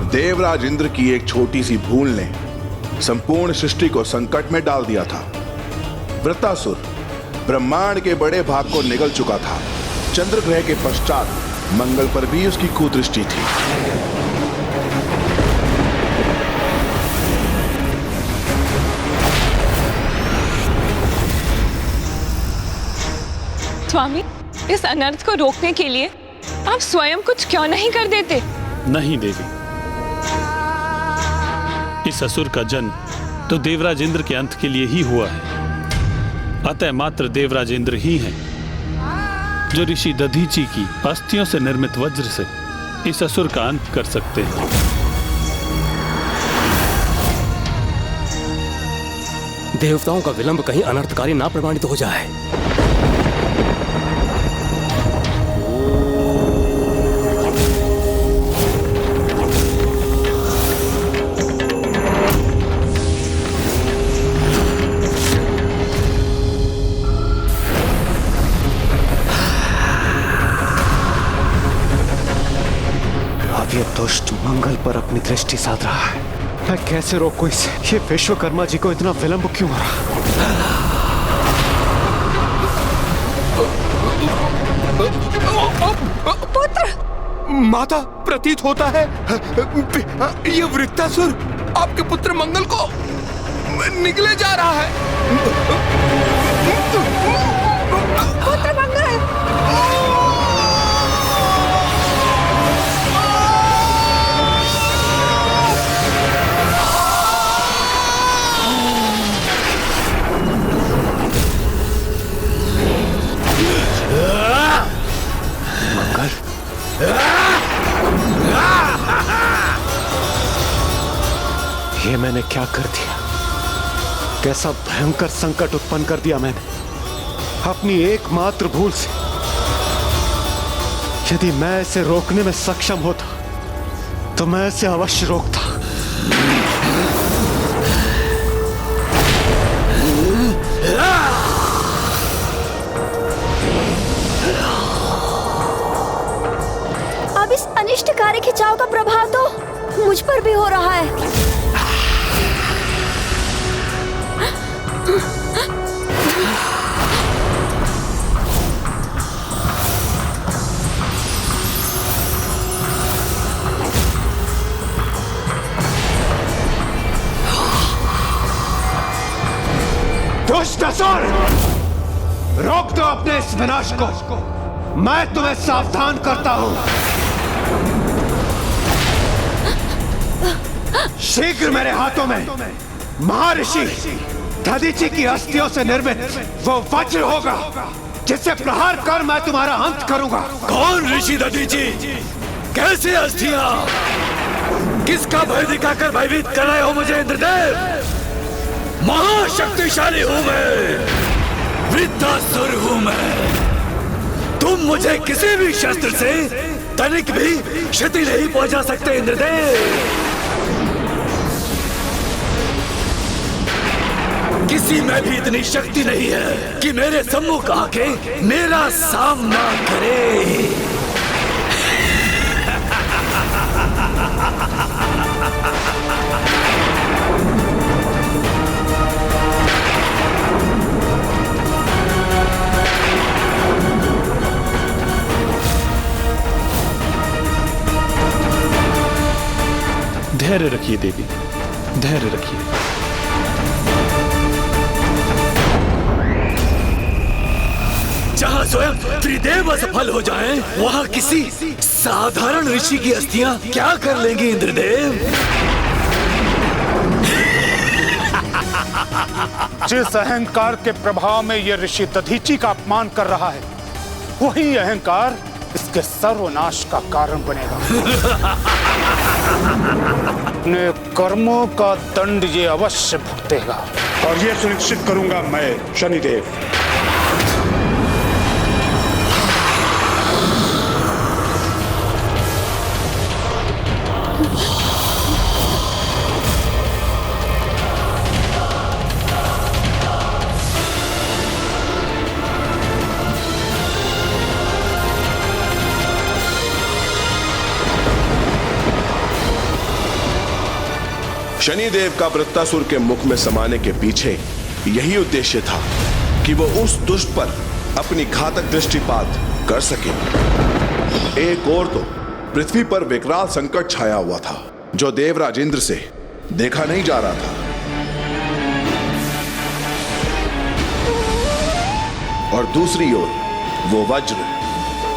देवराज इंद्र की एक छोटी सी भूल ने संपूर्ण सृष्टि को संकट में डाल दिया था। वृत्तासुर ब्रह्मांड के बड़े भाग को निगल चुका था। चंद्र ग्रह के पश्चात मंगल पर भी उसकी कुदृष्टि थी। स्वामी, इस अनर्थ को रोकने के लिए आप स्वयं कुछ क्यों नहीं कर देते? नहीं देवी, इस असुर का जन्म तो देवराज इंद्र के अंत के लिए ही हुआ है। अतः मात्र देवराज इंद्र ही हैं जो ऋषि दधीची की अस्थियों से निर्मित वज्र से इस असुर का अंत कर सकते हैं। देवताओं का विलंब कहीं अनर्थकारी ना प्रमाणित हो जाए। ये दुष्ट मंगल पर अपनी दृष्टि साध रहा है। मैं कैसे रोकूं इसे? ये विश्वकर्मा जी को इतना विलंब क्यों हो रहा? पुत्र! माता, प्रतीत होता है ये वृत्तासुर आपके पुत्र मंगल को निगले जा रहा है। पुत्र मंगल! ये मैंने क्या कर दिया? कैसा भयंकर संकट उत्पन्न कर दिया मैंने अपनी एकमात्र भूल से। यदि मैं इसे रोकने में सक्षम होता तो मैं इसे अवश्य रोकता। अब इस अनिष्टकारी खिंचाव का प्रभाव तो मुझ पर भी हो रहा है। दुष्ट असुर, रोक दो अपने इस विनाश को। मैं तुम्हें सावधान करता हूं। शीघ्र मेरे हाथों में महर्षि दधीची की अस्थियों से निर्मित वो वज्र होगा जिससे प्रहार कर मैं तुम्हारा अंत करूंगा। कौन ऋषि दधीची? कैसे अस्थियां? किसका भय दिखाकर भयभीत कर रहे हो मुझे इंद्रदेव? महाशक्तिशाली हूं मैं, वृत्तासुर हूं मैं। तुम मुझे किसी भी शस्त्र से तनिक भी क्षति नहीं पहुंचा सकते इंद्रदेव। किसी में भी इतनी शक्ति नहीं है कि मेरे सम्मुख आके मेरा सामना करे। धैर्य रखिए देवी, धैर्य रखिए। जहाँ स्वयं त्रिदेव असफल हो जाएं, वहाँ किसी साधारण ऋषि की अस्थियां क्या कर लेंगे इंद्रदेव? जिस अहंकार के प्रभाव में यह ऋषि दधीची का अपमान कर रहा है, वही अहंकार इसके सर्वनाश का कारण बनेगा। अपने कर्मों का दंड ये अवश्य भुगतेगा। और ये सुनिश्चित करूंगा मैं शनिदेव। शनिदेव का वृत्तासुर के मुख में समाने के पीछे यही उद्देश्य था कि वो उस दुष्ट पर अपनी घातक दृष्टिपात कर सके। एक और तो पृथ्वी पर विकराल संकट छाया हुआ था जो देवराज इंद्र से देखा नहीं जा रहा था। और दूसरी ओर वो वज्र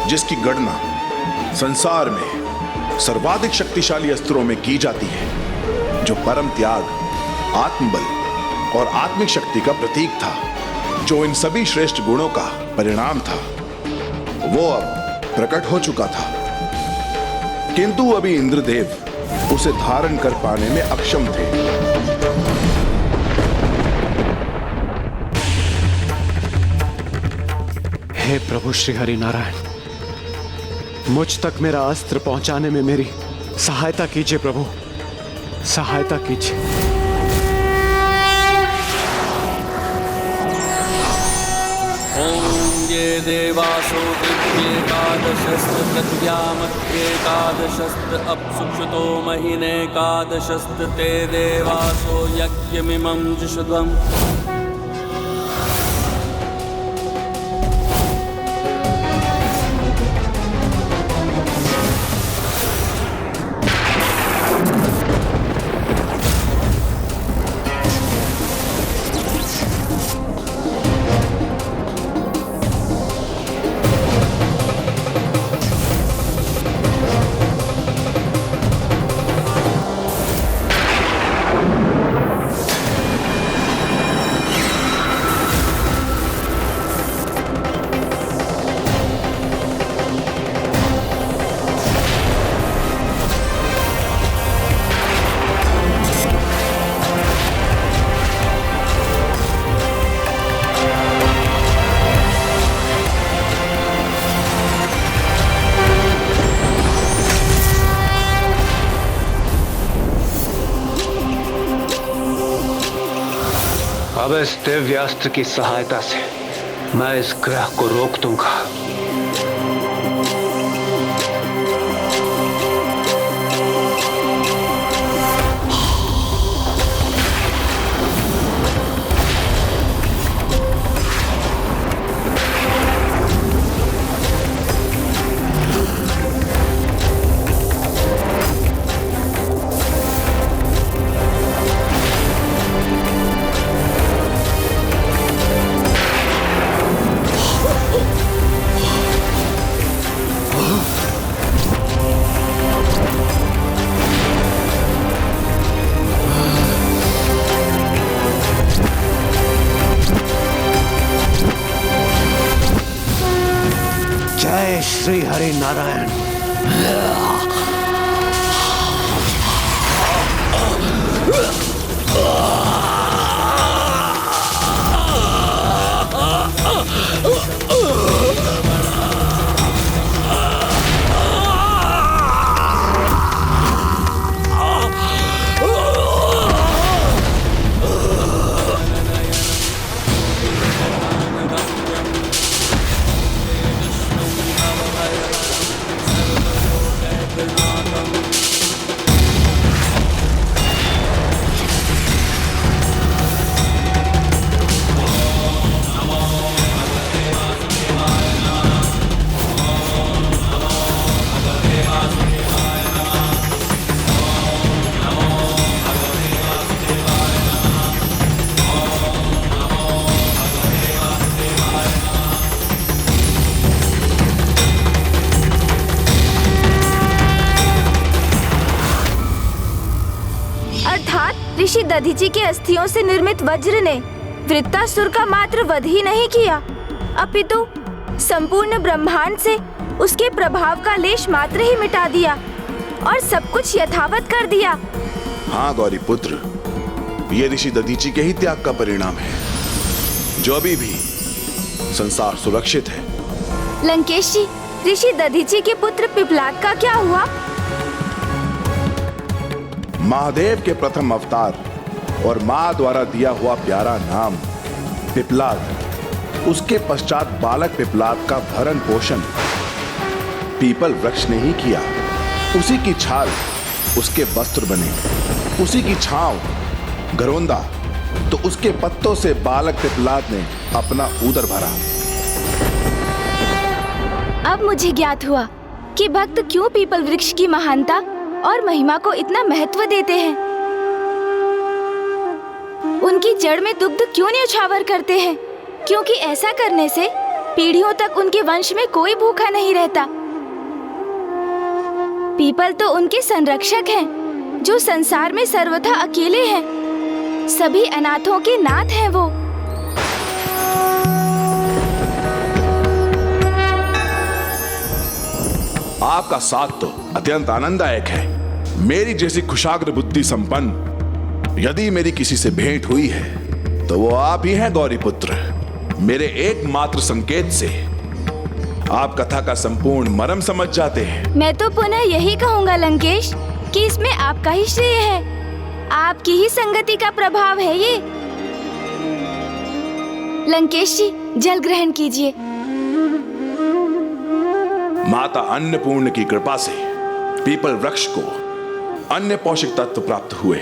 जिसकी गणना संसार में सर्वाधिक शक्तिशाली अस्त्रों में की जाती है, जो परम त्याग, आत्मबल और आत्मिक शक्ति का प्रतीक था, जो इन सभी श्रेष्ठ गुणों का परिणाम था, वो अब प्रकट हो चुका था। किंतु अभी इंद्रदेव उसे धारण कर पाने में अक्षम थे। हे प्रभु श्री हरि नारायण, मुझ तक मेरा अस्त्र पहुंचाने में मेरी सहायता कीजिए प्रभु, सहायता कीजिए। ये देवासो दिव्येकादशस्त्र प्रत्यामत्येकादशस्त्र अपसुक्षुतो महिनेकादशस्त्र ते देवासो यज्ञमिमं जुषध्वम्। अब इस दिव्यास्त्र की सहायता से मैं इस ग्रह को रोक दूंगा। जय श्री हरि नारायण। ऋषि दधीचि के अस्थियों से निर्मित वज्र ने वृत्तासुर का मात्र वध ही नहीं किया, अपितु संपूर्ण ब्रह्मांड से उसके प्रभाव का लेश मात्र ही मिटा दिया और सब कुछ यथावत कर दिया। हाँ गौरी पुत्र, ये ऋषि दधीचि के ही त्याग का परिणाम है, जो अभी भी संसार सुरक्षित है। लंकेश जी, ऋषि दधीचि के पुत्र पिपलाद का क्या हुआ? महादेव के प्रथम अवतार और माँ द्वारा दिया हुआ प्यारा नाम पिपलाद, उसके पश्चात बालक पिपलाद का भरण पोषण पीपल वृक्ष ने ही किया। उसी की छाल उसके वस्त्र बने, उसी की छांव घरोंदा तो उसके पत्तों से बालक पिपलाद ने अपना उदर भरा। अब मुझे ज्ञात हुआ कि भक्त क्यों पीपल वृक्ष की महानता और महिमा को इतना महत्व देते हैं। उनकी जड़ में दुग्ध क्यों न्यौछावर करते हैं, क्योंकि ऐसा करने से पीढ़ियों तक उनके वंश में कोई भूखा नहीं रहता। पीपल तो उनके संरक्षक हैं, जो संसार में सर्वथा अकेले हैं। सभी अनाथों के नाथ हैं वो। आपका साथ तो अत्यंत आनंददायक है। मेरी जैसी कुशाग्र बुद्धि संपन्न यदि मेरी किसी से भेंट हुई है तो वो आप ही हैं गौरी पुत्र। मेरे एकमात्र संकेत से आप कथा का संपूर्ण मर्म समझ जाते हैं। मैं तो पुनः यही कहूँगा लंकेश कि इसमें आपका ही श्रेय है। आपकी ही संगति का प्रभाव है ये। लंकेश जी, जल ग्रहण कीजिए। माता अन्नपूर्ण की कृपा से पीपल वृक्ष को अन्य पौष्टिक तत्व प्राप्त हुए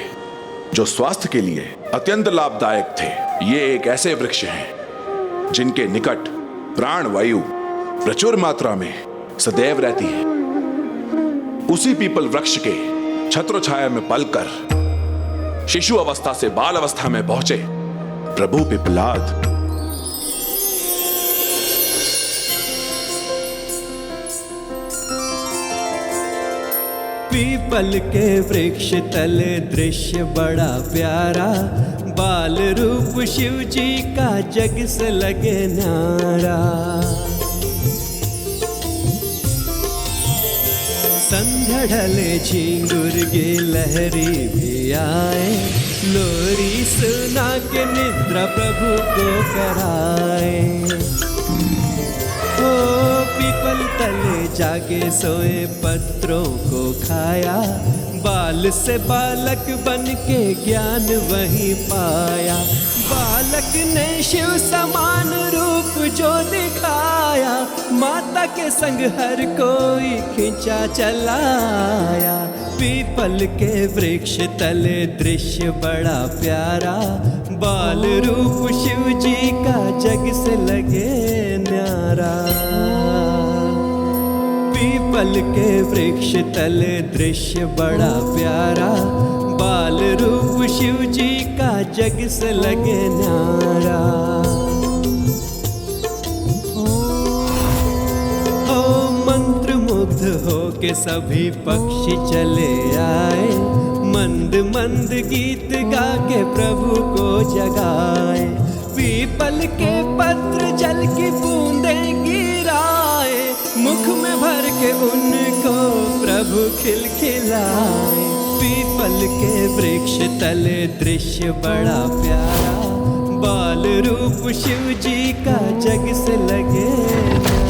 जो स्वास्थ्य के लिए अत्यंत लाभदायक थे। ये एक ऐसे वृक्ष हैं जिनके निकट प्राण वायु प्रचुर मात्रा में सदैव रहती है। उसी पीपल वृक्ष के छत्र छाया में पलकर शिशु अवस्था से बाल अवस्था में पहुंचे प्रभु पिपलाद। पीपल के वृक्ष तले दृश्य बड़ा प्यारा, बाल रूप शिव जी का जग से लगे न्यारा। संध्या ढले झिंगुर गे लहरी भी आए, लोरी सुना के निद्रा प्रभु को कराए। ओ पीपल तले जागे सोए पत्रों को खाया, बाल से बालक बन के ज्ञान वही पाया। बालक ने शिव समान रूप जो दिखाया, माता के संग हर कोई खिंचा चलाया। पीपल के वृक्ष तले दृश्य बड़ा प्यारा, बाल रूप शिव जी का जग से लगे न्यारा। पीपल के वृक्ष तले दृश्य बड़ा प्यारा, बाल रूप शिव जी का जग से लगे न्यारा। ओ मंत्र मुग्ध हो के सभी पक्षी चले आए, मंद मंद गीत गा के प्रभु को जगाए। पीपल के पत्र जल की बूंदें गिराए, मुख में भर के उनको प्रभु खिलखिलाए। पीपल के वृक्ष तले दृश्य बड़ा प्यारा, बाल रूप शिव जी का जग से लगे न्यारा।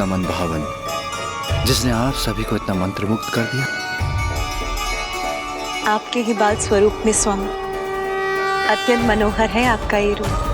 मनभावन जिसने आप सभी को इतना मंत्रमुग्ध कर दिया। आपके ही बाल स्वरूप में स्वामी, अत्यंत मनोहर है आपका ये रूप।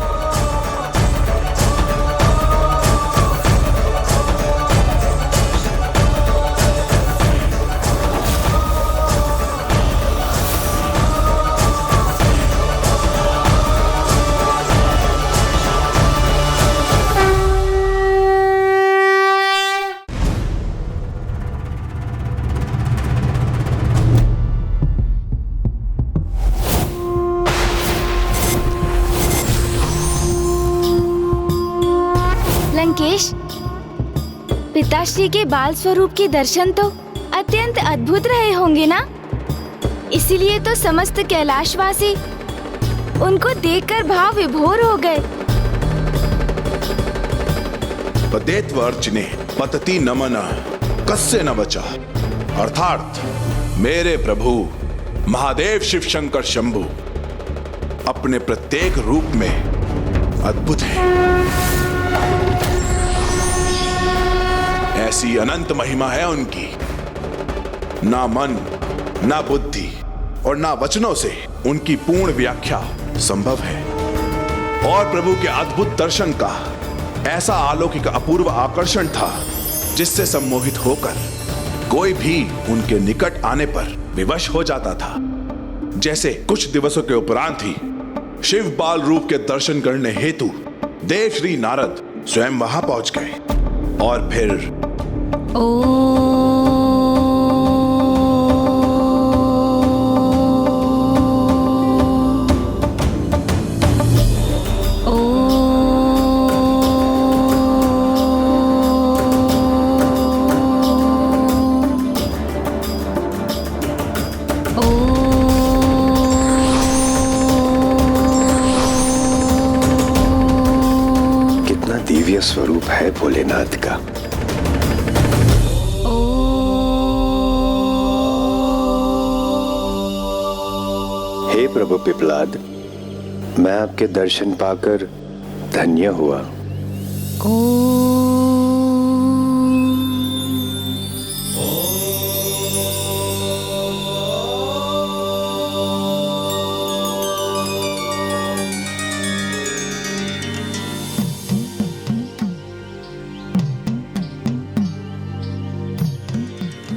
पिताश्री के बाल स्वरूप के दर्शन तो अत्यंत अद्भुत रहे होंगे ना? इसीलिए तो समस्त कैलाशवासी उनको देखकर भाव विभोर हो गए। पदेत्वर्चने पतति नमन कस्य न बचा, अर्थात मेरे प्रभु महादेव शिव शंकर शंभु अपने प्रत्येक रूप में अद्भुत है। ऐसी अनंत महिमा है उनकी, ना मन ना बुद्धि और ना वचनों से उनकी पूर्ण व्याख्या संभव है। और प्रभु के अद्भुत दर्शन का ऐसा अलौकिक अपूर्व आकर्षण था जिससे सम्मोहित होकर कोई भी उनके निकट आने पर विवश हो जाता था। जैसे कुछ दिवसों के उपरांत ही शिव बाल रूप के दर्शन करने हेतु देव श्री नारद स्वयं वहां पहुंच गए और फिर दिव्य स्वरूप है भोलेनाथ का। हे प्रभु पिपलाद, मैं आपके दर्शन पाकर धन्य हुआ।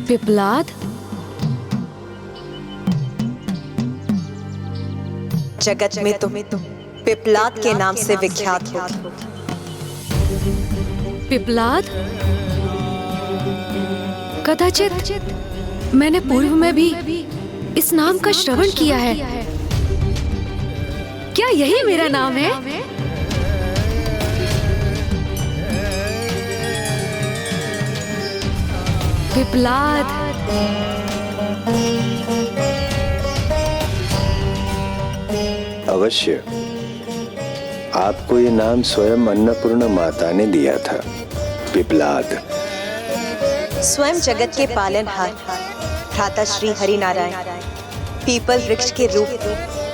पिपलाद, जगत में तुम पिपलाद के नाम से विख्यात हो। पिपलाद, कदाचित मैंने पूर्व में भी इस नाम का श्रवण किया है। क्या यही मेरा नाम है? पिपलाद, अवश्य। आपको ये नाम स्वयं अन्नपूर्णा माता ने दिया था, पिपलाद। स्वयं जगत के पालनहार भ्राता श्री हरि नारायण पीपल वृक्ष के रूप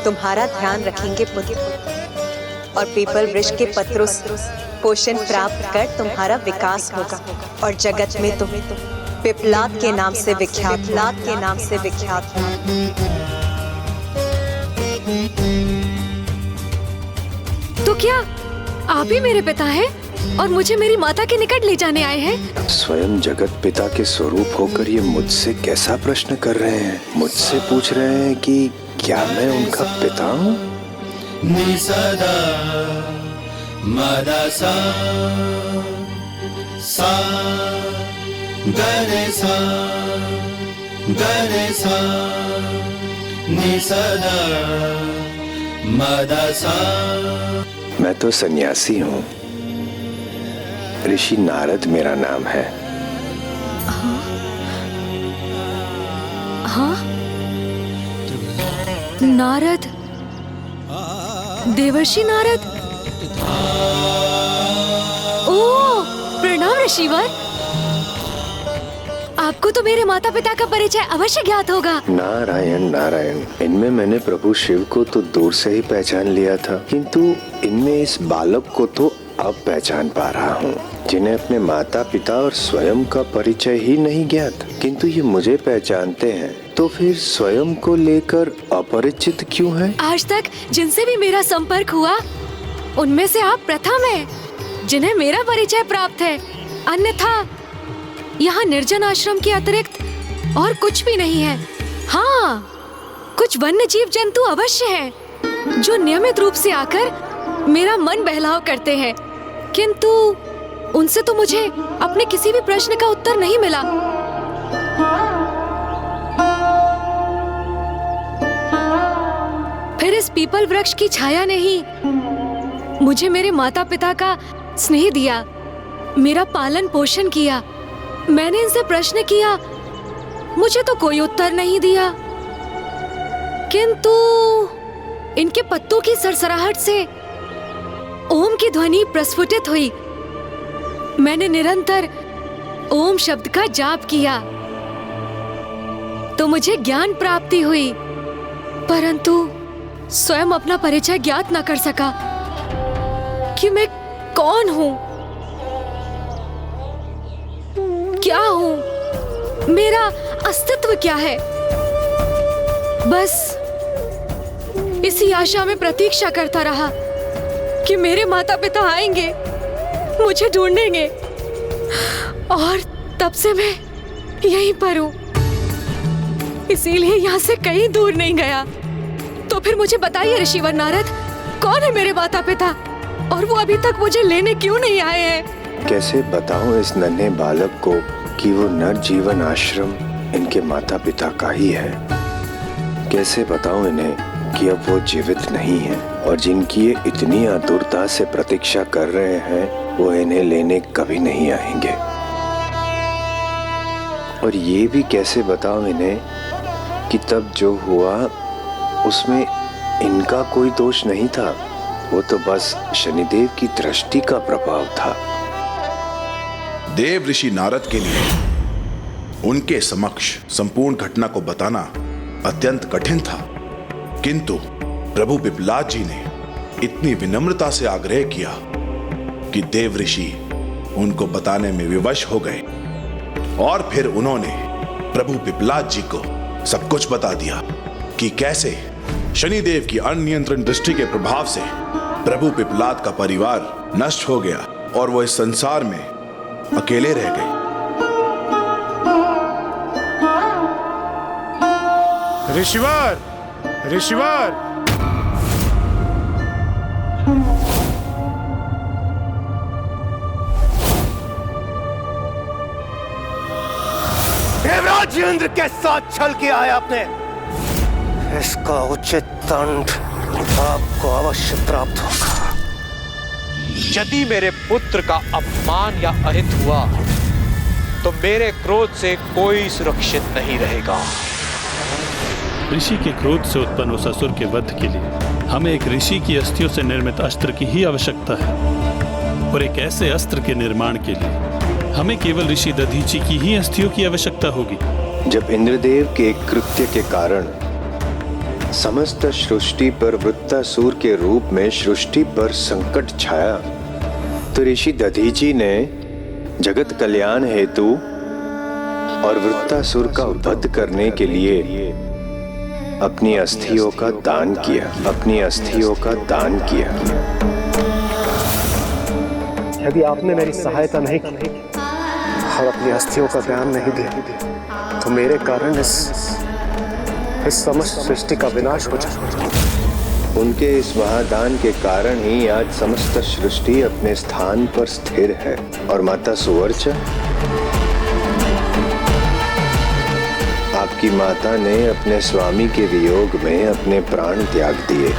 तुम्हारा ध्यान रखेंगे पुत्र, और पीपल वृक्ष के पत्रों से पोषण प्राप्त कर तुम्हारा विकास होगा, और जगत में तुम पिपलाद के नाम से विख्यात, पिपलाद के नाम से विख्यात। तो क्या आप ही मेरे पिता हैं और मुझे मेरी माता के निकट ले जाने आए हैं? स्वयं जगत पिता के स्वरूप होकर ये मुझसे कैसा प्रश्न कर रहे हैं? मुझसे पूछ रहे हैं कि क्या मैं उनका पिता हूँ? निसदा मदसा सा गणेशा गणेशा निसदा मदसा। मैं तो सन्यासी हूँ, ऋषि नारद मेरा नाम है। हाँ? नारद, देवर्षि नारद। ओह, प्रणाम ऋषिवर। आपको तो मेरे माता पिता का परिचय अवश्य ज्ञात होगा। नारायण नारायण, इनमें मैंने प्रभु शिव को तो दूर से ही पहचान लिया था, किंतु इनमें इस बालक को तो अब पहचान पा रहा हूँ, जिन्हें अपने माता पिता और स्वयं का परिचय ही नहीं ज्ञात, किंतु ये मुझे पहचानते हैं। तो फिर स्वयं को लेकर अपरिचित क्यों है? आज तक जिनसे भी मेरा संपर्क हुआ, उनमें से आप प्रथम हैं जिन्हें मेरा परिचय प्राप्त है। अन्यथा यहाँ निर्जन आश्रम के अतिरिक्त और कुछ भी नहीं है। हाँ, कुछ वन्य जीव जंतु अवश्य हैं जो नियमित रूप से आकर मेरा मन बहलाव करते हैं, किंतु उनसे तो मुझे अपने किसी भी प्रश्न का उत्तर नहीं मिला। फिर इस पीपल वृक्ष की छाया ने ही मुझे मेरे माता पिता का स्नेह दिया, मेरा पालन पोषण किया। मैंने इनसे प्रश्न किया, मुझे तो कोई उत्तर नहीं दिया। किंतु इनके पत्तों की सरसराहट से ओम की ध्वनि प्रस्फुटित हुई। मैंने निरंतर ओम शब्द का जाप किया तो मुझे ज्ञान प्राप्ति हुई, परंतु स्वयं अपना परिचय ज्ञात न कर सका कि मैं कौन हूं, क्या हूं, मेरा अस्तित्व क्या है। बस इसी आशा में प्रतीक्षा करता रहा कि मेरे माता पिता आएंगे, मुझे ढूंढेंगे, और तब से मैं यहीं पर हूं, इसीलिए यहाँ से कहीं दूर नहीं गया। तो फिर मुझे बताइए ऋषिवर नारद, कौन है मेरे माता पिता और वो अभी तक मुझे लेने क्यों नहीं आए हैं? कैसे बताऊं इस नन्हे बालक को कि वो नरजीवन आश्रम इनके माता पिता का ही है। कैसे बताऊं इन्हें कि अब वो जीवित नहीं है और जिनकी ये इतनी आतुरता से प्रतीक्षा कर रहे हैं वो इन्हें लेने कभी नहीं आएंगे। और ये भी कैसे बताऊं इन्हें कि तब जो हुआ उसमें इनका कोई दोष नहीं था, वो तो बस शनिदेव की दृष्टि का प्रभाव था। देव ऋषि नारद के लिए उनके समक्ष संपूर्ण घटना को बताना अत्यंत कठिन था, किंतु प्रभु पिपलाद जी ने इतनी विनम्रता से आग्रह किया कि देव ऋषि उनको बताने में विवश हो गए और फिर उन्होंने प्रभु पिपलाद जी को सब कुछ बता दिया कि कैसे शनिदेव की अनियंत्रण दृष्टि के प्रभाव से प्रभु पिपलाद का परिवार नष्ट हो गया और वो इस संसार में अकेले रह गए। ऋषिवर, ऋषिवर, देवराज इंद्र के साथ छल किया है आपने, इसका उचित दंड आपको अवश्य प्राप्त होगा। यदि मेरे पुत्र का अपमान या अहित हुआ तो मेरे क्रोध से कोई सुरक्षित नहीं रहेगा। ऋषि के क्रोध से उत्पन्न उस असुर के वध के लिए हमें एक ऋषि की अस्थियों से निर्मित अस्त्र की ही आवश्यकता है, और एक ऐसे अस्त्र के निर्माण के लिए हमें केवल ऋषि दधीची की ही अस्थियों की आवश्यकता होगी। जब इंद्रदेव के कृत्य के कारण समस्त सृष्टि पर वृत्तासुर के रूप में सृष्टि पर संकट छाया, तो ऋषि दधीची ने जगत कल्याण हेतु और वृत्तासुर का वध करने के लिए अपनी अस्थियों का दान किया, अपनी अस्थियों का दान किया। यदि आपने मेरी सहायता नहीं की और अपनी अस्थियों का ज्ञान नहीं दिया तो मेरे कारण इस समस्त सृष्टि का विनाश हो जाए। उनके इस महादान के कारण ही आज समस्त सृष्टि अपने स्थान पर स्थिर है। और माता सुवर्चा, आपकी माता ने अपने स्वामी के वियोग में अपने प्राण त्याग दिए।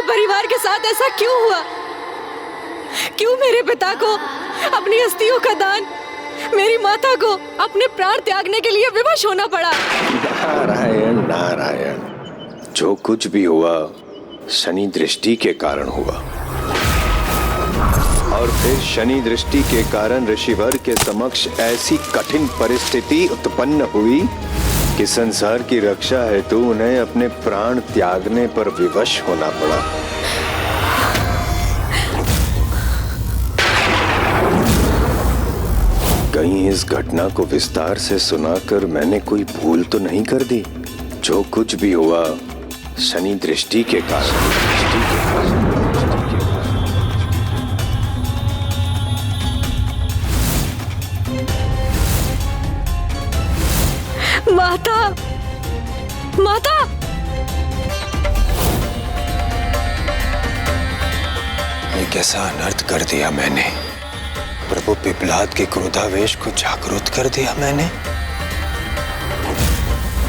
परिवार के साथ ऐसा क्यों हुआ? क्यों मेरे पिता को अपनी अस्थियों का दान, मेरी माता को अपने प्राण त्यागने के लिए विवश होना पड़ा? नारायण नारायण, जो कुछ भी हुआ शनि दृष्टि के कारण हुआ, और फिर शनि दृष्टि के कारण ऋषिवर के समक्ष ऐसी कठिन परिस्थिति उत्पन्न हुई कि संसार की रक्षा हेतु उन्हें अपने प्राण त्यागने पर विवश होना पड़ा। कहीं इस घटना को विस्तार से सुनाकर मैंने कोई भूल तो नहीं कर दी? जो कुछ भी हुआ शनि दृष्टि के कारण। माता, माता, कैसा अनर्थ कर दिया मैंने। प्रभु पिपलाद के क्रोधावेश को जागृत कर दिया मैंने।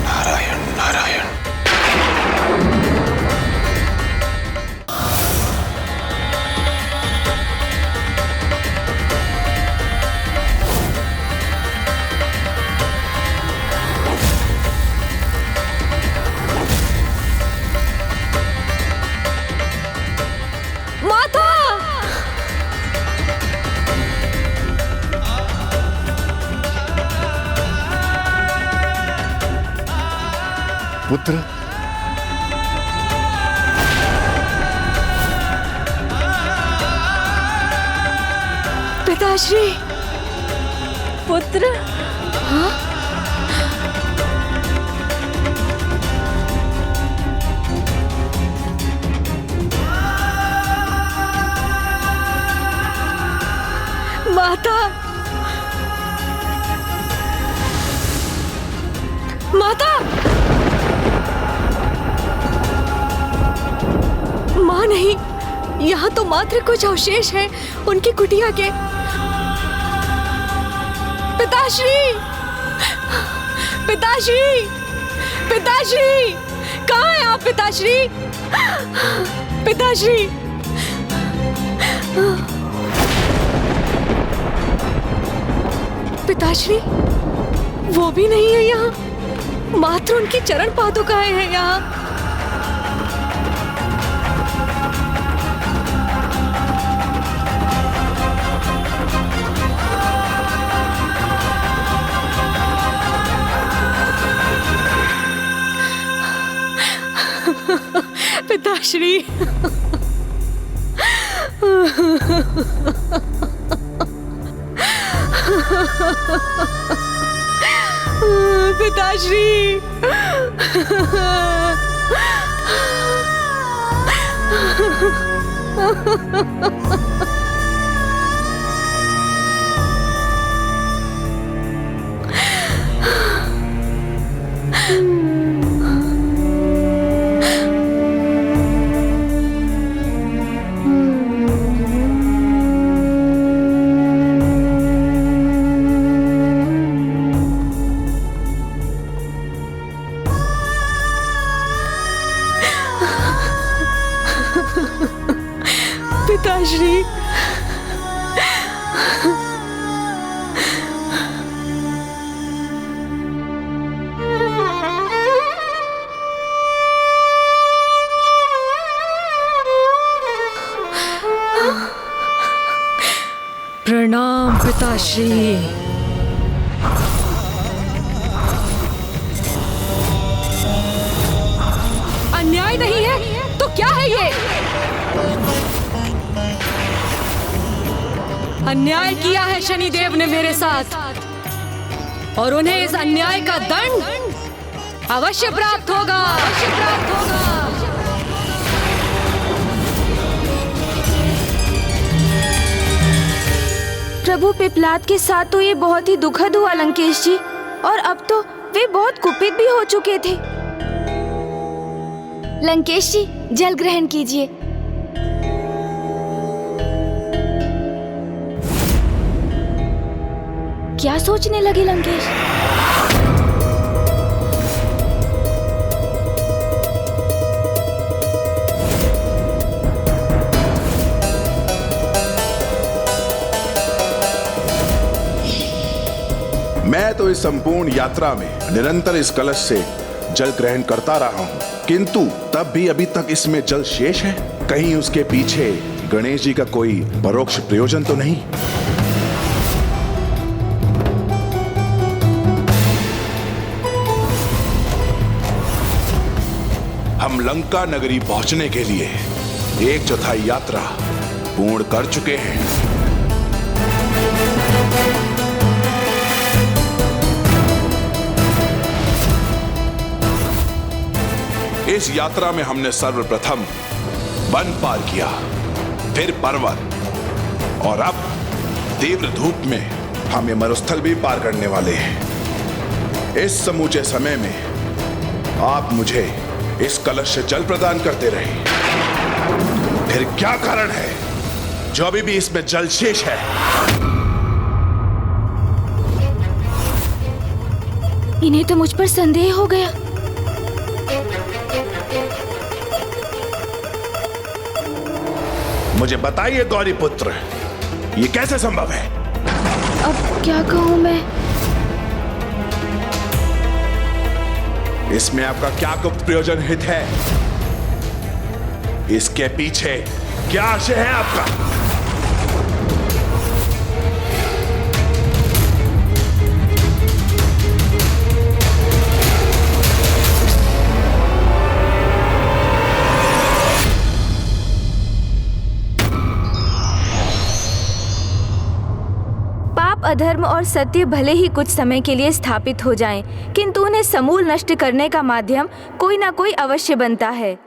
नारायण नारायण। माता! पुत्र, पिताश्री। पुत्र। हाँ? माता! माता! माँ नहीं, यहाँ तो मात्र कुछ अवशेष हैं उनकी कुटिया के। पिताश्री! पिताश्री! पिताश्री! कहाँ हैं आप पिताश्री? पिताश्री! पिताश्री, वो भी नहीं है यहाँ। मात्र उनकी चरण पादुकाएं हैं यहाँ। पिताश्री। पिताश्री। पिताश्री। प्रणाम पिताश्री। अन्याय नहीं है तो क्या है ये? अन्याय किया है शनिदेव ने मेरे साथ और उन्हें इस अन्याय का दंड अवश्य प्राप्त होगा। प्रभु पिपलाद के साथ तो ये बहुत ही दुखद हुआ लंकेश जी, और अब तो वे बहुत कुपित भी हो चुके थे। लंकेश जी, जल ग्रहण कीजिए। क्या सोचने लगे लंकेश? मैं तो इस संपूर्ण यात्रा में निरंतर इस कलश से जल ग्रहण करता रहा हूं, किंतु तब भी अभी तक इसमें जल शेष है। कहीं उसके पीछे गणेश जी का कोई परोक्ष प्रयोजन तो नहीं? हम लंका नगरी पहुंचने के लिए 1/4 यात्रा पूर्ण कर चुके हैं। इस यात्रा में हमने सर्वप्रथम वन पार किया, फिर पर्वत, और अब तीव्र धूप में हम ये मरुस्थल भी पार करने वाले हैं। इस समूचे समय में आप मुझे इस कलश से जल प्रदान करते रहे, फिर क्या कारण है जो अभी भी इसमें जलशेष है, इन्हें तो मुझ पर संदेह हो गया। मुझे बताइए गौरी पुत्र, ये कैसे संभव है? अब क्या कहूं मैं? इसमें आपका क्या गुप्त प्रयोजन हित है? इसके पीछे क्या आशय है आपका? अधर्म और सत्य भले ही कुछ समय के लिए स्थापित हो जाएं, किंतु उन्हें समूल नष्ट करने का माध्यम कोई ना कोई अवश्य बनता है।